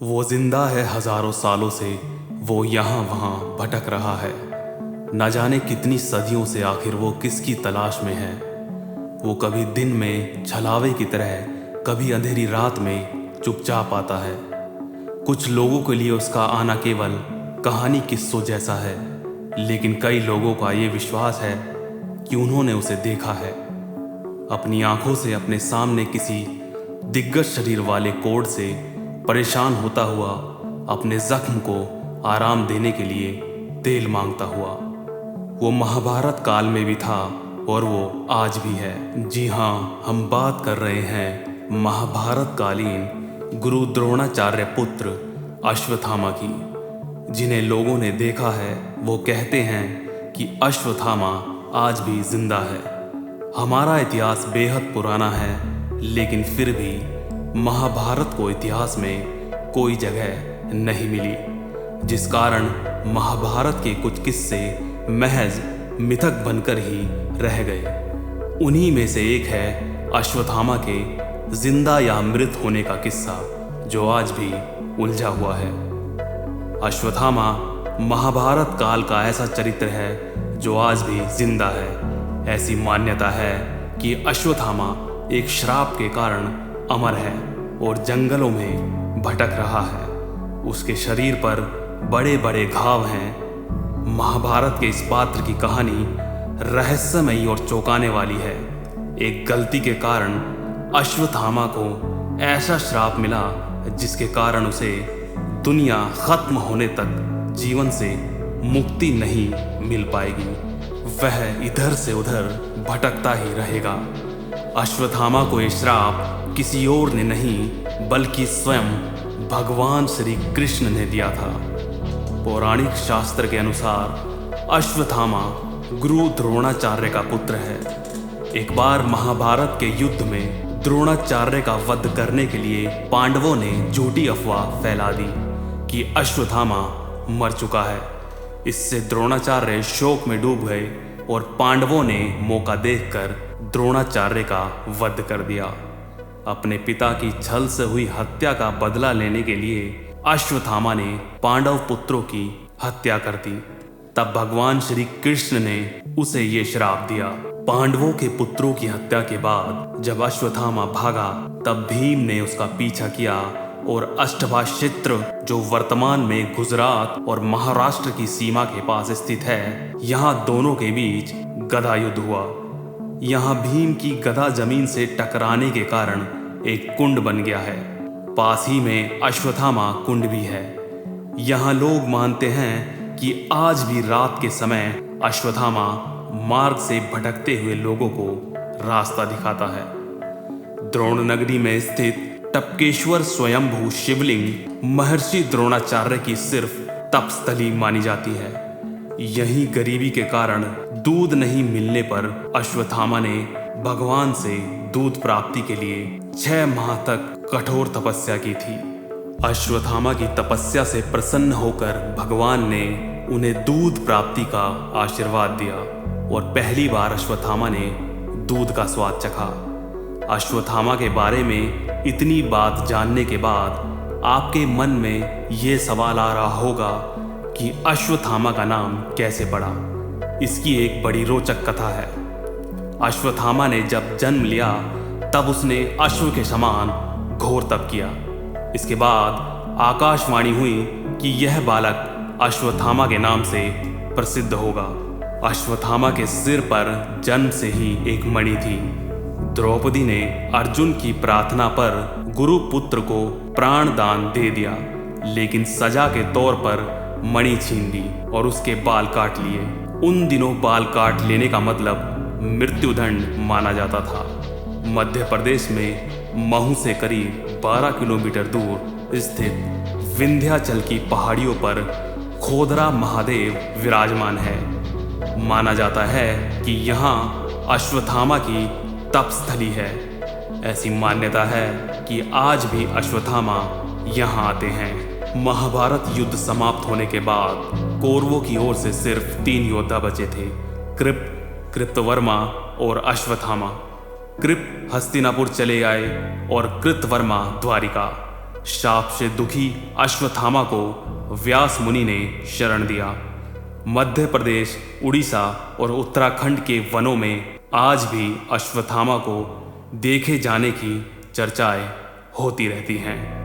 वो जिंदा है हजारों सालों से, वो यहाँ वहाँ भटक रहा है। न जाने कितनी सदियों से आखिर वो किसकी तलाश में है। वो कभी दिन में छलावे की तरह, कभी अंधेरी रात में चुपचाप आता है। कुछ लोगों के लिए उसका आना केवल कहानी किस्सों जैसा है, लेकिन कई लोगों का ये विश्वास है कि उन्होंने उसे देखा है। अपनी आंखों से अपने सामने किसी दिग्गज शरीर वाले कोढ़ से परेशान होता हुआ, अपने जख्म को आराम देने के लिए तेल मांगता हुआ। वो महाभारत काल में भी था और वो आज भी है। जी हाँ, हम बात कर रहे हैं महाभारत कालीन गुरु द्रोणाचार्य पुत्र अश्वत्थामा की, जिन्हें लोगों ने देखा है। वो कहते हैं कि अश्वत्थामा आज भी जिंदा है। हमारा इतिहास बेहद पुराना है, लेकिन फिर भी महाभारत को इतिहास में कोई जगह नहीं मिली, जिस कारण महाभारत के कुछ किस्से महज मिथक बनकर ही रह गए। उन्हीं में से एक है अश्वत्थामा के जिंदा या मृत होने का किस्सा, जो आज भी उलझा हुआ है। अश्वत्थामा महाभारत काल का ऐसा चरित्र है जो आज भी जिंदा है। ऐसी मान्यता है कि अश्वत्थामा एक श्राप के कारण अमर है और जंगलों में भटक रहा है। उसके शरीर पर बड़े बड़े घाव हैं। महाभारत के इस पात्र की कहानी रहस्यमयी और चौंकाने वाली है। एक गलती के कारण अश्वत्थामा को ऐसा श्राप मिला जिसके कारण उसे दुनिया खत्म होने तक जीवन से मुक्ति नहीं मिल पाएगी। वह इधर से उधर भटकता ही रहेगा। अश्वत्थामा को ये श्राप किसी और ने नहीं, बल्कि स्वयं भगवान श्री कृष्ण ने दिया था। पौराणिक शास्त्र के अनुसार अश्वत्थामा गुरु द्रोणाचार्य का पुत्र है। एक बार महाभारत के युद्ध में द्रोणाचार्य का वध करने के लिए पांडवों ने झूठी अफवाह फैला दी कि अश्वत्थामा मर चुका है। इससे द्रोणाचार्य शोक में डूब गए और पांडवों ने मौका देखकर द्रोणाचार्य का वध कर दिया। अपने पिता की छल से हुई हत्या का बदला लेने के लिए अश्वत्थामा ने पांडव पुत्रों की हत्या कर दी। तब भगवान श्री कृष्ण ने उसे ये श्राप दिया। पांडवों के पुत्रों की हत्या के बाद जब अश्वत्थामा भागा, तब भीम ने उसका पीछा किया और अष्टभाषित्र, जो वर्तमान में गुजरात और महाराष्ट्र की सीमा के पास स्थित है, यहाँ दोनों के बीच गदा युद्ध हुआ। यहाँ भीम की गदा जमीन से टकराने के कारण एक कुंड बन गया है। पास ही में अश्वत्थामा कुंड भी है। यहाँ लोग मानते हैं कि आज भी रात के समय अश्वत्थामा मार्ग से भटकते हुए लोगों को रास्ता दिखाता है। द्रोण नगरी में स्थित टपकेश्वर स्वयंभू शिवलिंग महर्षि द्रोणाचार्य की सिर्फ तपस्थली मानी जाती है। यही गरीबी के कारण दूध नहीं मिलने पर अश्वत्थामा ने भगवान से दूध प्राप्ति के लिए 6 माह तक कठोर तपस्या की थी। अश्वत्थामा की तपस्या से प्रसन्न होकर भगवान ने उन्हें दूध प्राप्ति का आशीर्वाद दिया और पहली बार अश्वत्थामा ने दूध का स्वाद चखा। अश्वत्थामा के बारे में इतनी बात जानने के बाद आपके मन में ये सवाल आ रहा होगा कि अश्वत्थामा का नाम कैसे पड़ा। इसकी एक बड़ी रोचक कथा है। अश्वत्थामा ने जब जन्म लिया, तब उसने अश्व के समान घोर तप किया। इसके बाद आकाशवाणी हुई कि यह बालक अश्वत्थामा के नाम से प्रसिद्ध होगा। अश्वत्थामा के सिर पर जन्म से ही एक मणि थी। द्रौपदी ने अर्जुन की प्रार्थना पर गुरु पुत्र को प्राण दान दे दिया, लेकिन सजा के तौर पर मणि छीन ली और उसके बाल काट लिए। उन दिनों बाल काट लेने का मतलब मृत्युदंड माना जाता था। मध्य प्रदेश में महू से करीब 12 किलोमीटर दूर स्थित विंध्याचल की पहाड़ियों पर खोदरा महादेव विराजमान है। माना जाता है कि यहाँ अश्वत्थामा की तपस्थली है। ऐसी मान्यता है कि आज भी अश्वत्थामा यहाँ आते हैं। महाभारत युद्ध समाप्त होने के बाद कौरवों की ओर से सिर्फ 3 योद्धा बचे थे, कृतवर्मा और अश्वत्थामा। कृप हस्तिनापुर चले आए और कृतवर्मा द्वारिका। शाप से दुखी अश्वत्थामा को व्यास मुनि ने शरण दिया। मध्य प्रदेश, उड़ीसा और उत्तराखंड के वनों में आज भी अश्वत्थामा को देखे जाने की चर्चाएं होती रहती हैं।